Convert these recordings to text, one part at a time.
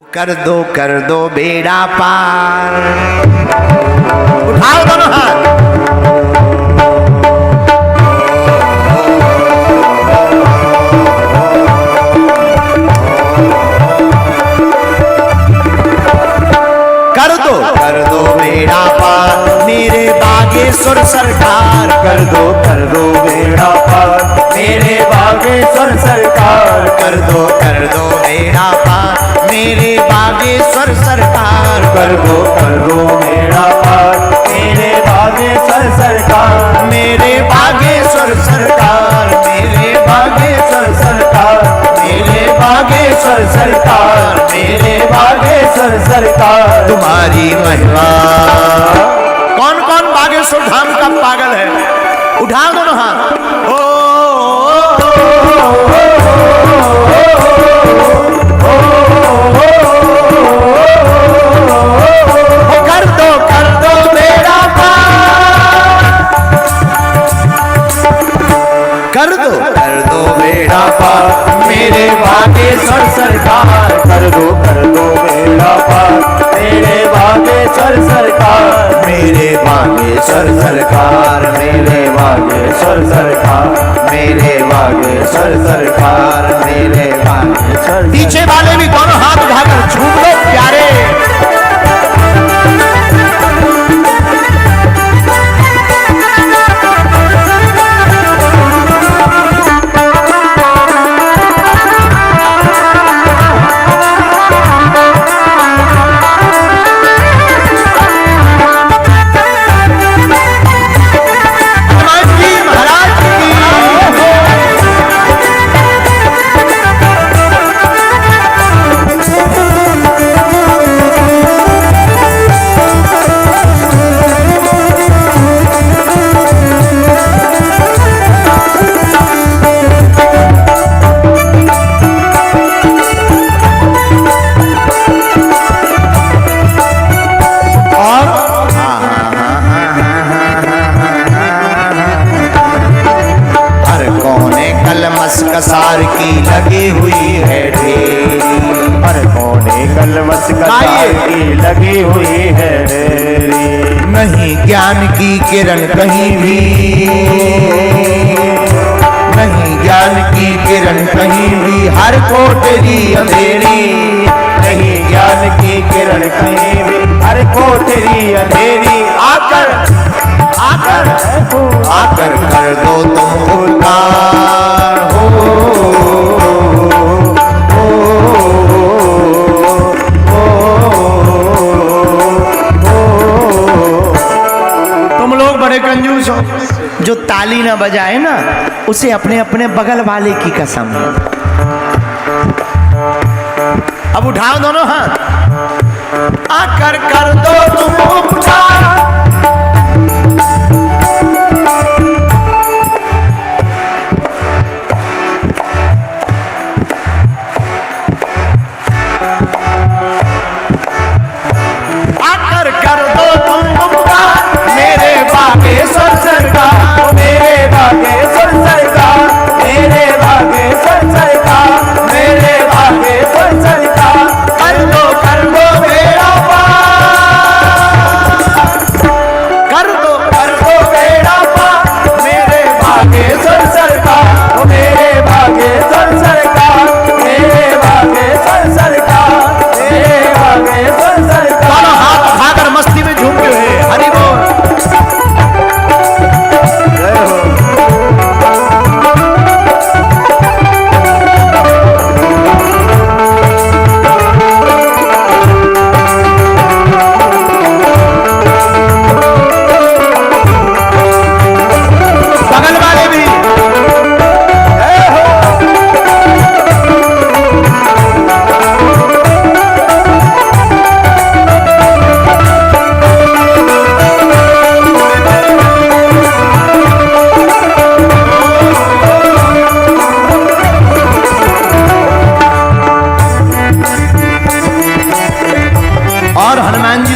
कर दो बेड़ा पार। उठाओ दोनों हाथ। कर दो बेड़ा पार मेरे बागेश्वर सरकार। कर दो बेड़ा पार मेरे बागेश्वर सरकार। कर दो बेड़ा पार मेरे बागेश्वर सरकार। कर दो बेड़ा पार मेरे बागेश्वर सरकार। मेरे बागेश्वर सरकार। मेरे बागेश्वर सरकार। मेरे बागेश्वर सरकार। मेरे बागेश्वर सरकार। तुम्हारी महिमा। कौन कौन बागेश्वर धाम का पागल है? उठाओ दोनों हाथ। कर दो बेड़ा पार। कर दो बेड़ा पार मेरे बागेश्वर सरकार। कर दो बेड़ा पार मेरे बागेश्वर सरकार। मेरे बागेश्वर सरकार। मेरे बागेश्वर सरकार। मेरे बागेश्वर सरकार। मेरे बागेश्वर। पीछे वाले भी दोनों हाथ उठाकर झूम लो प्यारे। कसार की लगी हुई है ढेरी। हर कोने कलमस कसार की लगी हुई है ढेरी। नहीं ज्ञान की किरण कहीं भी। नहीं ज्ञान की किरण कहीं भी। हर कोठरी अंधेरी। नहीं ज्ञान की किरण कहीं भी। हर कोठरी अंधेरी। आकर आकर आकर कर दो तुम उद्धार हो। तुम लोग बड़े कंजूस हो। जो ताली ना बजाए ना उसे अपने अपने बगल वाले की कसम। अब उठाओ दोनों हाथ। आकर कर दो तुम उपकार।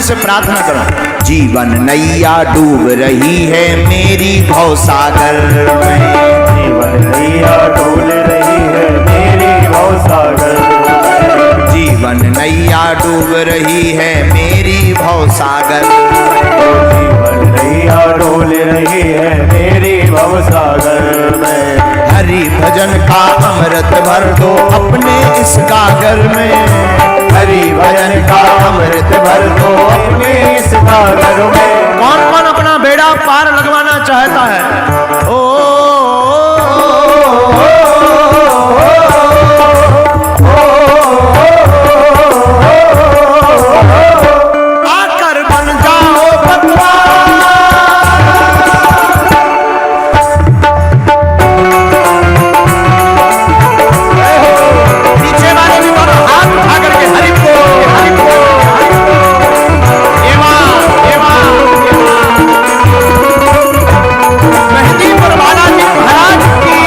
से प्रार्थना करो। जीवन नैया डूब रही है मेरी भवसागर में। जीवन नैया डूब रही है मेरी भवसागर। जीवन जीवन नैया डूब रही है मेरी भवसागर। जीवन नैया डोल रही है मेरी भवसागर में। हरि भजन का अमृत भर दो अपने इस गागर में। हरि भजन का अमृत भर दो अपने इस सागर में। कौन कौन अपना बेड़ा पार लगवाना चाहता है? ओ आकर बन जाओ पतवार। पीछे वाले भी दोनों हाथ उठा करके हरि बोल हरि बोल हरि बोल। एवा एवा मेहंदीपुर बालाजी महाराज की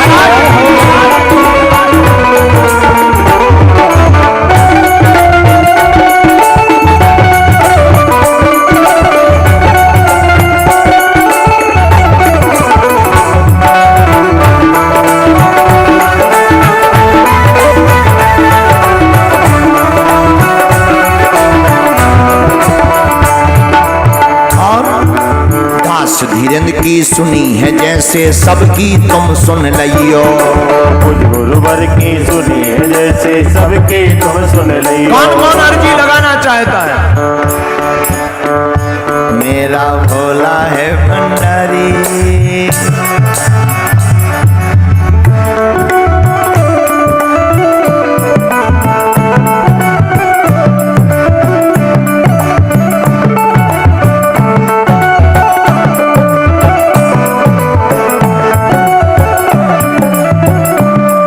दास धीरेन्द्र की सुनी है जैसे सबकी तुम सुन लियो। कुछ गुरुवर की सुनी है जैसे सबकी तुम सुन लियो। कौन कौन अर्जी लगाना चाहता है? मेरा भोला है भंडारी।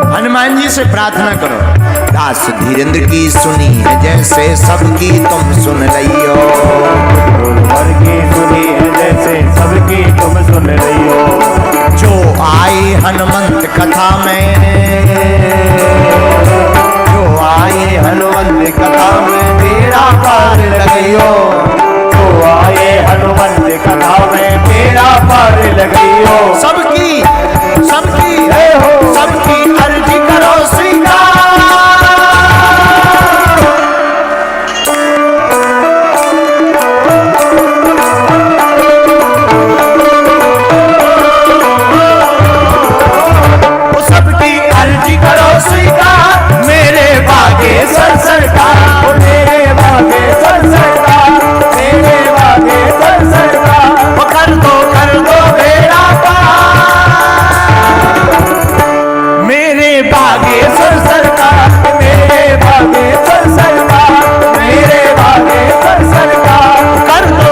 हनुमान जी से प्रार्थना करो। दास धीरेन्द्र की सुनी है जैसे सबकी तुम सुन लियो। गुरुवर की सुनी है जैसे सबकी तुम सुन लियो। जो आए हनुमंत कथा में, जो आए हनुमंत कथा में तेरा पार लगियो। जो आए हनुमंत कथा में तेरा पार लगियो। सबकी सबकी सबकी अर्जी करो स्वीकार। वो सबकी अर्जी करो स्वीकार। मेरे बागेश्वर सरकार, मेरे बागेश्वर सरकार, मेरे बागेश्वर सरकार। वो कर दो बेड़ा पार। मेरे बागेश्वर सरकार, मेरे बागेश्वर सरकार, मेरे बागेश्वर सरकार। कर दो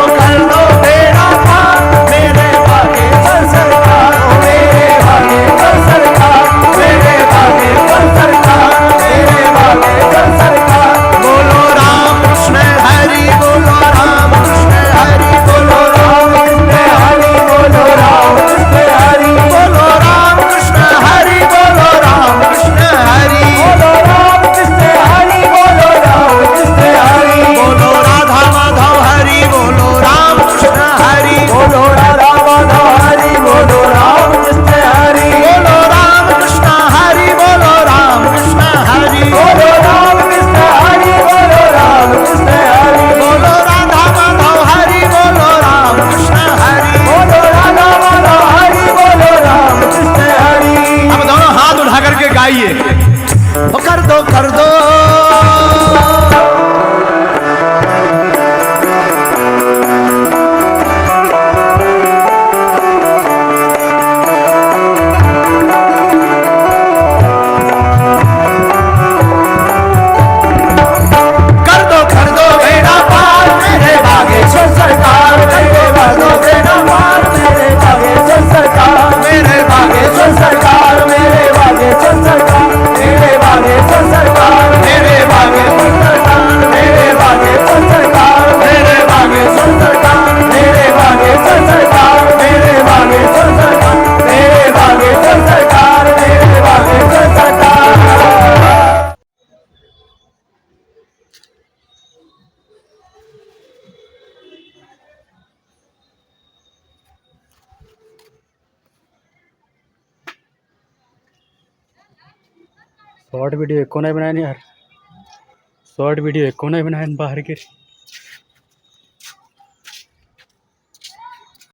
बेड़ा पार। मेरे बागेश्वर सरकार, मेरे बागेश्वर सरकार, मेरे बागेश्वर सरकार, मेरे बागेश्वर सरकार। बोलो राम कृष्ण हरि, बोलो राम कृष्ण हरि, बोलो राम कृष्ण हरि, बोलो राम कृष्ण हरि, बोलो राम कृष्ण हरि, बोलो राम कृष्ण हरि, बोलो राम कृष्ण हरि, बोलो राम कृष्ण हरि। बोलो राधा माधव हरि, बोलो राम कृष्ण हरि, बोलो राधा माधव हरि, बोलो राम कृष्ण हरि, बोलो राम कृष्ण हरि, बोलो राम कृष्ण हरि, बोलो राम कृष्ण हरि, बोलो राम कृष्ण हरि, बोलो राधा माधव हरि, बोलो राम कृष्ण हरि। बोलो राधा माधव हरि, बोलो राम कृष्ण हरि। अब दोनों हाथ उठा करके गाइए। वो कर दो कर दो। कर दो बेड़ा पार। मेरे बागेश्वर सरकार, मेरे बागेश्वर सरकार, मेरे बागेश्वर सरकार, मेरे बागेश्वर सरकार, मेरे बागेश्वर सरकार, मेरे बागेश्वर सरकार, मेरे बागेश्वर सरकार, मेरे बागेश्वर सरकार, मेरे बागेश्वर सरकार, मेरे बागेश्वर सरकार, मेरे बागेश्वर सरकार, मेरे बागेश्वर सरकार, मेरे बागेश्वर सरकार। शॉर्ट वीडियो एको नहीं बनानी यार। शॉर्ट वीडियो एक कोना बनाए बाहर के